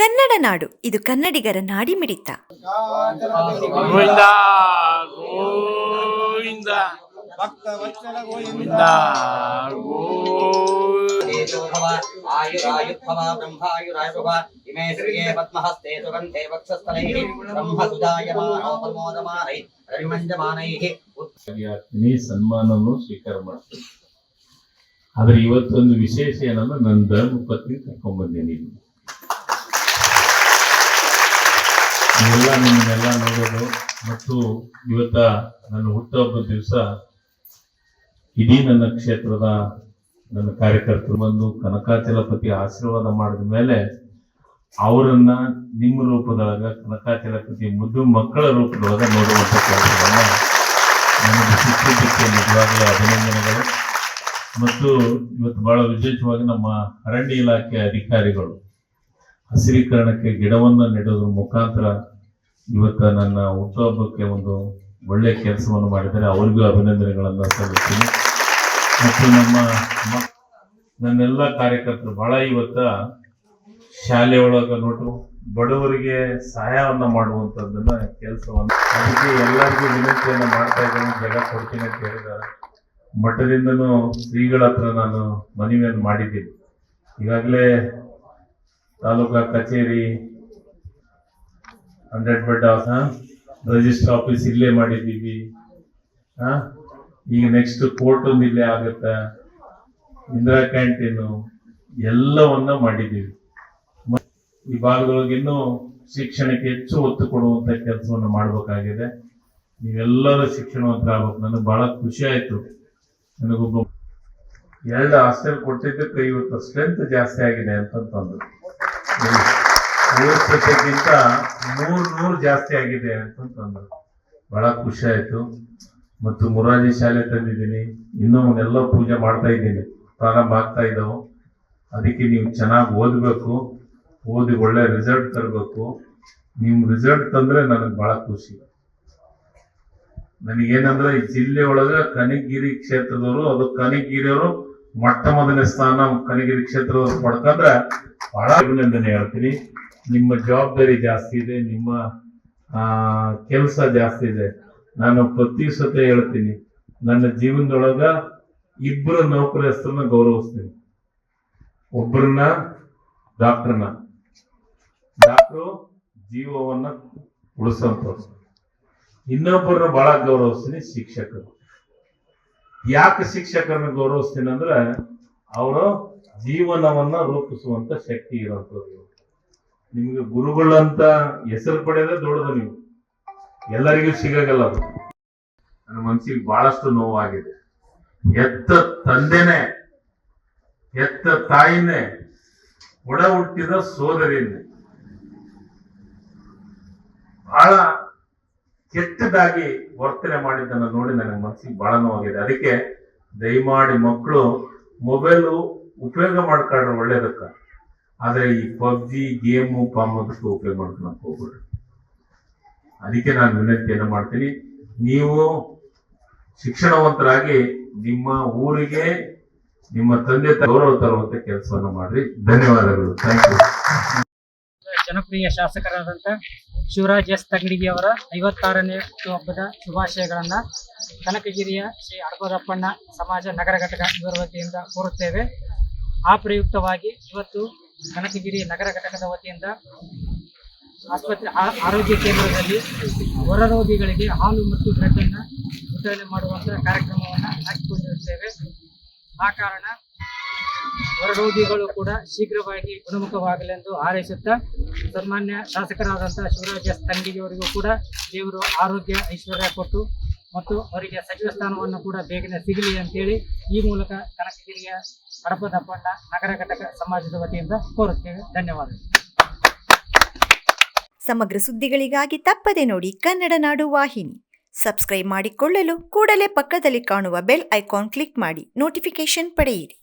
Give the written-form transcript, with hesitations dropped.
ಕನ್ನಡ ನಾಡು, ಇದು ಕನ್ನಡಿಗರ ನಾಡಿಮಿಡಿತ. ಗೋವಿಂದ ಗೋವಿಂದ ಭಕ್ತ ವತ್ಸಲ ಗೋವಿಂದ ಆಯುರಾಯುತ್ಥಮ ಬ್ರಹ್ಮಾಯುರಾಯುಭವ ಇಮೇ ಶ್ರೀಯೇ ಪದ್ಮಹಸ್ತೆ ಸುಗಂಧೆ ವಕ್ಷಸ್ಥಲೈಃ ಬ್ರಹ್ಮಸುಜಾಯಮಾನೋ ಪ್ರಮೋದಮಾನೈಃ ರವಿಮಂಜಮಾನೈಃ ಈ ಸನ್ಮಾನವನ್ನು ಸ್ವೀಕಾರ ಮಾಡ್ತೀನಿ. ಆದ್ರೆ ಇವತ್ತೊಂದು ವಿಶೇಷ ಏನಂದ್ರೆ ನನ್ನ ಧರ್ಮ ಪತ್ನಿ ಕರ್ಕೊಂಡ್ ಬಂದೇನಿ. ನೀವೆಲ್ಲ ನಿಮ್ಮನ್ನೆಲ್ಲ ನೋಡೋದು ಮತ್ತು ಇವತ್ತ ನನ್ನ ಹುಟ್ಟುಹಬ್ಬದ ದಿವಸ ಇಡೀ ನನ್ನ ಕ್ಷೇತ್ರದ ನನ್ನ ಕಾರ್ಯಕರ್ತರು ಬಂದು ಕನಕಾಚಲಪತಿ ಆಶೀರ್ವಾದ ಮಾಡಿದ ಮೇಲೆ ಅವರನ್ನ ನಿಮ್ಮ ರೂಪದೊಳಗ ಕನಕಾಚಲಪತಿ ಮುದ್ದು ಮಕ್ಕಳ ರೂಪದೊಳಗ ನೋಡುವಂತ ಕೆಲಸವನ್ನ ನನಗೆ ಸಿಕ್ಕಿದ್ದಕ್ಕೆ ನಿಜವಾಗಲೂ ಅಭಿನಂದನೆಗಳು. ಮತ್ತು ಇವತ್ತು ಬಹಳ ವಿಶೇಷವಾಗಿ ನಮ್ಮ ಅರಣ್ಯ ಇಲಾಖೆ ಅಧಿಕಾರಿಗಳು ಹಸಿರೀಕರಣಕ್ಕೆ ಗಿಡವನ್ನ ನೆಡೋದ್ರ ಮುಖಾಂತರ ಇವತ್ತ ನನ್ನ ಹುಟ್ಟುಹಬ್ಬಕ್ಕೆ ಒಂದು ಒಳ್ಳೆ ಕೆಲಸವನ್ನು ಮಾಡಿದ್ದಾರೆ. ಅವರಿಗೂ ಅಭಿನಂದನೆಗಳನ್ನು ಸಲ್ಲಿಸ್ತೀನಿ. ಮತ್ತು ನನ್ನೆಲ್ಲ ಕಾರ್ಯಕರ್ತರು ಬಹಳ ಇವತ್ತ ಶಾಲೆ ಒಳಗ ನೋಟು ಬಡವರಿಗೆ ಸಹಾಯವನ್ನ ಮಾಡುವಂತದ್ದನ್ನ ಕೆಲಸವನ್ನ ಅದಕ್ಕೆ ಎಲ್ಲರಿಗೂ ವಿನಂತಿಯನ್ನ ಮಾಡ್ತಾ ಇದ್ದೇನೆ. ಜಾಗ ಕೊಡ್ತೀನಿ ಅಂತ ಹೇಳಿದ್ದಾರೆ. ಮಠದಿಂದನೂ ಶ್ರೀಗಳ ಹತ್ರ ನಾನು ಮನವಿಯನ್ನು ಮಾಡಿದ್ದೀನಿ. ಈಗಾಗಲೇ ತಾಲೂಕಾ ಕಚೇರಿ 100 ಬೆಡ್ ರಿಜಿಸ್ಟರ್ ಆಫೀಸ್ ಇಲ್ಲೇ ಮಾಡಿದ್ದೀವಿ. ಈಗ ನೆಕ್ಸ್ಟ್ ಕೋರ್ಟ್ ಒಂದು ಇಲ್ಲೇ ಆಗುತ್ತೆ. ಇಂದಿರಾ ಕ್ಯಾಂಟೀನು ಎಲ್ಲವನ್ನ ಮಾಡಿದ್ದೀವಿ. ಈ ಭಾಗದೊಳಗೆ ಇನ್ನೂ ಶಿಕ್ಷಣಕ್ಕೆ ಹೆಚ್ಚು ಒತ್ತು ಕೊಡುವಂತ ಕೆಲಸವನ್ನು ಮಾಡಬೇಕಾಗಿದೆ. ನೀವೆಲ್ಲರೂ ಶಿಕ್ಷಣವಂತರಾಗಬೇಕು. ನನಗೆ ಬಹಳ ಖುಷಿ ಆಯ್ತು. ನನಗೊಬ್ಬ 2 ಹಾಸ್ಟೆಲ್ ಕೊಟ್ಟಿದ್ದಕ್ಕೆ ಇವತ್ತು ಸ್ಟ್ರೆಂತ್ ಜಾಸ್ತಿ ಆಗಿದೆ ಅಂತಂತಂದ್ರು. 50%ಗಿಂತ 100 ಜಾಸ್ತಿ ಆಗಿದೆ ಅಂತಂತಂದ್ರು. ಬಹಳ ಖುಷಿ ಆಯ್ತು. ಮತ್ತು ಮುರಾರ್ಜಿ ಶಾಲೆ ತಂದಿದ್ದೀನಿ. ಇನ್ನೂ ಅವನ್ನೆಲ್ಲ ಪೂಜೆ ಮಾಡ್ತಾ ಇದ್ದೀನಿ. ಪ್ರಾರಂಭ ಆಗ್ತಾ ಇದ್ದಾವೆ. ಅದಕ್ಕೆ ನೀವು ಚೆನ್ನಾಗಿ ಓದಬೇಕು. ಓದಿ ಒಳ್ಳೆ ರಿಸಲ್ಟ್ ತರಬೇಕು. ನಿಮ್ ರಿಸಲ್ಟ್ ತಂದ್ರೆ ನನಗೆ ಬಹಳ ಖುಷಿ. ನನಗೇನಂದ್ರೆ ಈ ಜಿಲ್ಲೆ ಒಳಗ ಕನಕಗಿರಿ ಕ್ಷೇತ್ರದವರು, ಅದು ಕನಕಗಿರಿಯವರು ಮೊಟ್ಟ ಮೊದಲನೇ ಸ್ಥಾನ ಕನಕಗಿರಿ ಕ್ಷೇತ್ರದವರು ಪಡ್ಕೊಂಡ್ರೆ ಬಹಳ ಅಭಿನಂದನೆ ಹೇಳ್ತೀನಿ. ನಿಮ್ಮ ಜವಾಬ್ದಾರಿ ಜಾಸ್ತಿ ಇದೆ, ನಿಮ್ಮ ಕೆಲಸ ಜಾಸ್ತಿ ಇದೆ. ನಾನು ಪ್ರತಿ ಸತಿ ಹೇಳ್ತೀನಿ, ನನ್ನ ಜೀವನದೊಳಗ 2 ನೌಕರಸ್ಥರನ್ನ ಗೌರವಿಸ್ತೀನಿ. ಒಬ್ಬರನ್ನ ಡಾಕ್ಟರ್ನ, ಡಾಕ್ಟ್ರು ಜೀವವನ್ನ ಉಳಿಸೋಂಥವ್ರು. ಇನ್ನೊಬ್ಬರನ್ನ ಬಹಳ ಗೌರವಿಸ್ತೀನಿ, ಶಿಕ್ಷಕರು. ಯಾಕೆ ಶಿಕ್ಷಕರನ್ನ ಗೌರವಿಸ್ತೀನಿ ಅಂದ್ರೆ ಅವರು ಜೀವನವನ್ನ ರೂಪಿಸುವಂತ ಶಕ್ತಿ ಇರುವಂಥದ್ದು. ನಿಮ್ಗೆ ಗುರುಗಳಂತ ಹೆಸರು ಪಡೆಯೋದೇ ದೊಡ್ಡದು. ನೀವು ಎಲ್ಲರಿಗೂ ಸಿಗಲ್ಲ. ಅದು ನನ್ನ ಮನಸ್ಸಿಗೆ ಬಹಳಷ್ಟು ನೋವಾಗಿದೆ. ಹೆತ್ತ ತಂದೆನೇ, ಹೆತ್ತ ತಾಯಿನೇ, ಒಡ ಹುಟ್ಟಿದ ಸೋದರಿನೇ ಬಹಳ ಕೆಟ್ಟದಾಗಿ ವರ್ತನೆ ಮಾಡಿದ್ದನ್ನು ನೋಡಿ ನನಗೆ ಮನಸ್ಸಿಗೆ ಬಹಳ ನೋವಾಗಿದೆ. ಅದಕ್ಕೆ ದಯಮಾಡಿ ಮಕ್ಕಳು ಮೊಬೈಲು ಉಪಯೋಗ ಮಾಡ್ಕೊಂಡ್ರೆ ಒಳ್ಳೇದಕ್ಕ, ಆದ್ರೆ ಈ ಪಬ್ಜಿ ಗೇಮು ಪಾಮದಕ್ಕೂ ಉಪಯೋಗ ಮಾಡ್ಕೊಳಕ್ ಹೋಗ್ಬೇಡ್ರಿ. ಅದಕ್ಕೆ ನಾನು ವಿನಂತಿಯನ್ನು ಮಾಡ್ತೀನಿ, ನೀವು ಶಿಕ್ಷಣವಂತರಾಗಿ ನಿಮ್ಮ ಊರಿಗೆ ನಿಮ್ಮ ತಂದೆ ಗೌರವ ತರುವಂತ ಕೆಲಸವನ್ನು ಮಾಡ್ರಿ. ಧನ್ಯವಾದಗಳು. Thank you. ಜನಪ್ರಿಯ ಶಾಸಕರಾದಂಥ ಶಿವರಾಜ್ ಎಸ್ ತಂಗಡಿಗಿ ಅವರ 56ನೇ ಹುಟ್ಟುಹಬ್ಬದ ಶುಭಾಶಯಗಳನ್ನು ಕನಕಗಿರಿಯ ಶ್ರೀ ಹಡಪದಪ್ಪಣ್ಣ ಸಮಾಜ ನಗರ ಘಟಕ ಇವರ ವತಿಯಿಂದ ಕೋರುತ್ತೇವೆ. ಆ ಪ್ರಯುಕ್ತವಾಗಿ ಇವತ್ತು ಕನಕಗಿರಿ ನಗರ ಘಟಕದ ವತಿಯಿಂದ ಆರೋಗ್ಯ ಕೇಂದ್ರದಲ್ಲಿ ಹೊರ ರೋಗಿಗಳಿಗೆ ಹಾಲು ಮತ್ತು ಬ್ರೆಡ್ ಅನ್ನು ವಿತರಣೆ ಮಾಡುವಂತಹ ಕಾರ್ಯಕ್ರಮವನ್ನು ಹಾಕಿಕೊಂಡಿರುತ್ತೇವೆ. ಆ ಕಾರಣ ಹೊರ ರೋಗಿಗಳು ಕೂಡ ಶೀಘ್ರವಾಗಿ ಗುಣಮುಖವಾಗಲೆಂದು ಹಾರೈಸುತ್ತಾ ಸನ್ಮಾನ್ಯ ಶಾಸಕರಾದಂತಹ ಶಿವರಾಜ್ ಎಸ್ ತಂಗಡಿಗಿ ಅವರಿಗೂ ಕೂಡ ದೇವರು ಆರೋಗ್ಯ ಐಶ್ವರ್ಯ ಕೊಟ್ಟು ಮತ್ತು ಅವರಿಗೆ ಸಚಿವ ಸ್ಥಾನವನ್ನು ಕೂಡ ಬೇಗನೆ ಸಿಗಲಿ ಅಂತೇಳಿ ಈ ಮೂಲಕ ಕನಕಗಿರಿಯ ಹಡಪದಪ್ಪಣ್ಣ ನಗರ ಘಟಕ ಸಮಾಜದ ವತಿಯಿಂದ ಕೋರುತ್ತೇವೆ. ಧನ್ಯವಾದಗಳು. ಸಮಗ್ರ ಸುದ್ದಿಗಳಿಗಾಗಿ ತಪ್ಪದೆ ನೋಡಿ ಕನ್ನಡ ನಾಡು ವಾಹಿನಿ. ಸಬ್ಸ್ಕ್ರೈಬ್ ಮಾಡಿಕೊಳ್ಳಲು ಕೂಡಲೇ ಪಕ್ಕದಲ್ಲಿ ಕಾಣುವ ಬೆಲ್ ಐಕಾನ್ ಕ್ಲಿಕ್ ಮಾಡಿ ನೋಟಿಫಿಕೇಶನ್ ಪಡೆಯಿರಿ.